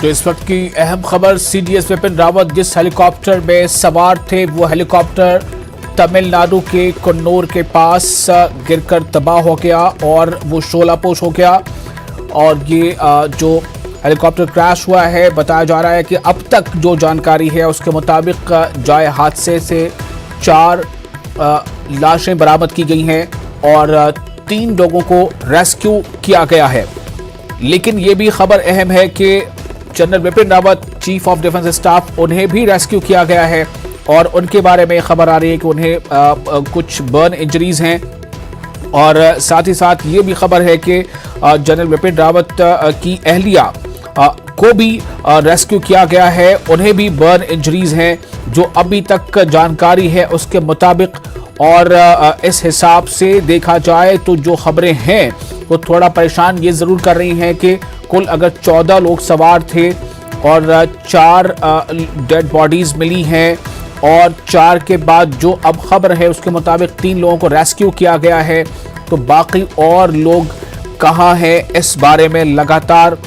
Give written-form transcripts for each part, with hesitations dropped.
तो इस वक्त की अहम खबर, सीडीएस विपिन रावत जिस हेलीकॉप्टर में सवार थे वो हेलीकॉप्टर तमिलनाडु के कन्नौर के पास गिरकर तबाह हो गया और वो शोलापोश हो गया। और ये जो हेलीकॉप्टर क्रैश हुआ है, बताया जा रहा है कि अब तक जो जानकारी है उसके मुताबिक जाए हादसे से 4 लाशें बरामद की गई हैं और 3 लोगों को रेस्क्यू किया गया है। लेकिन ये भी खबर अहम है कि general Vipin Rawat, chief of defence staff, उन्हें भी रेस्क्यू किया गया है और उनके बारे में खबर आ रही है कि उन्हें कुछ बर्न इंजरीज हैं। और साथ ही साथ ये भी खबर है कि जनरल विपिन रावत की अहलिया को भी रेस्क्यू किया गया है, उन्हें भी बर्न इंजरीज हैं जो अभी तक जानकारी है उसके मुताबिक। और इस हिसाब से देखा जाए तो जो खबरें हैं वो थोड़ा परेशान ये ज़रूर कर रही हैं कि कुल अगर 14 लोग सवार थे और 4 डेड बॉडीज़ मिली हैं और 4 के बाद जो अब खबर है उसके मुताबिक 3 लोगों को रेस्क्यू किया गया है, तो बाकी और लोग कहाँ हैं इस बारे में लगातार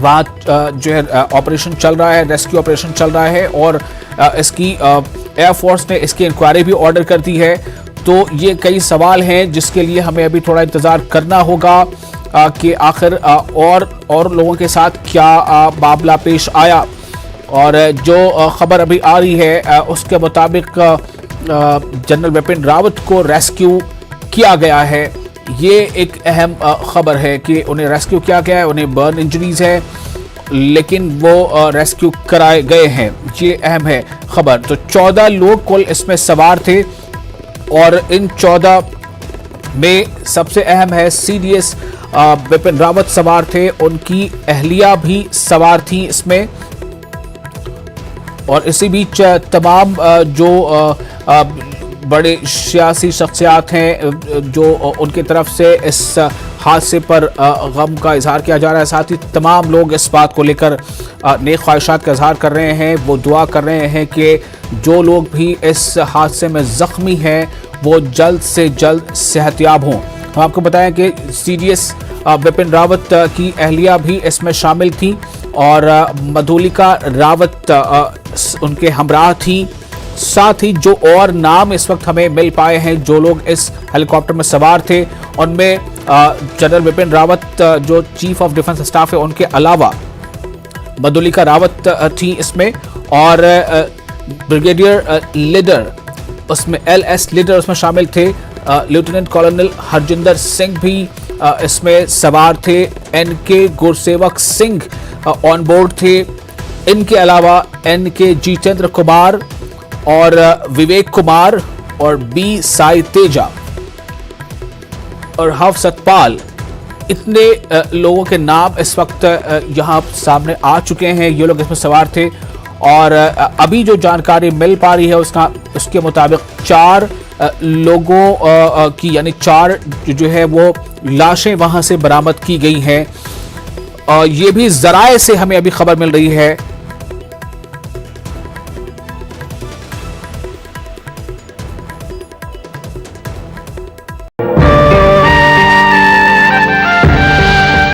वहाँ जो है ऑपरेशन चल रहा है, रेस्क्यू ऑपरेशन चल रहा है और इसकी एयरफोर्स ने इसकी इंक्वायरी भी ऑर्डर कर दी है। तो ये कई सवाल हैं जिसके लिए हमें अभी थोड़ा इंतज़ार करना होगा कि आखिर और लोगों के साथ क्या मामला पेश आया। और जो खबर अभी आ रही है उसके मुताबिक जनरल विपिन रावत को रेस्क्यू किया गया है। ये एक अहम खबर है कि उन्हें रेस्क्यू किया गया है, उन्हें बर्न इंजरीज है लेकिन वो रेस्क्यू कराए गए हैं। ये अहम है खबर। तो 14 लोग कुल इसमें सवार थे और इन 14 में सबसे अहम है सीडीएस विपिन रावत सवार थे, उनकी अहलिया भी सवार थी इसमें। और इसी बीच तमाम जो बड़े सियासी शख्सियात हैं जो उनकी तरफ से इस हादसे पर गम का इजहार किया जा रहा है, साथ ही तमाम लोग इस बात को लेकर नेक ख्वाहिशात का इजहार कर रहे हैं। वो दुआ कर रहे हैं कि जो लोग भी इस हादसे में ज़ख्मी हैं वो जल्द से जल्द सेहतयाब हों। हम आपको बताएं कि सीडीएस विपिन रावत की अहलिया भी इसमें शामिल थी और मधुलिका रावत उनके हमराह थी। साथ ही जो और नाम इस वक्त हमें मिल पाए हैं जो लोग इस हेलीकॉप्टर में सवार थे, उनमें जनरल विपिन रावत जो चीफ ऑफ डिफेंस स्टाफ है उनके अलावा मधुलिका रावत थी इसमें और ब्रिगेडियर लीडर उसमें LS लीडर उसमें शामिल थे। लेफ्टिनेंट कॉलोनल हरजिंदर सिंह भी इसमें सवार थे। NK Gursevak Singh on board थे। इनके अलावा NK जितेंद्र कुमार और विवेक कुमार और B साई तेजा और हव सतपाल, इतने लोगों के नाम इस वक्त यहाँ सामने आ चुके हैं। ये लोग इसमें सवार थे और अभी जो जानकारी मिल पा रही है उसके मुताबिक 4 लोगों की यानी 4 जो है वो लाशें वहाँ से बरामद की गई हैं। ये भी ज़राए से हमें अभी खबर मिल रही है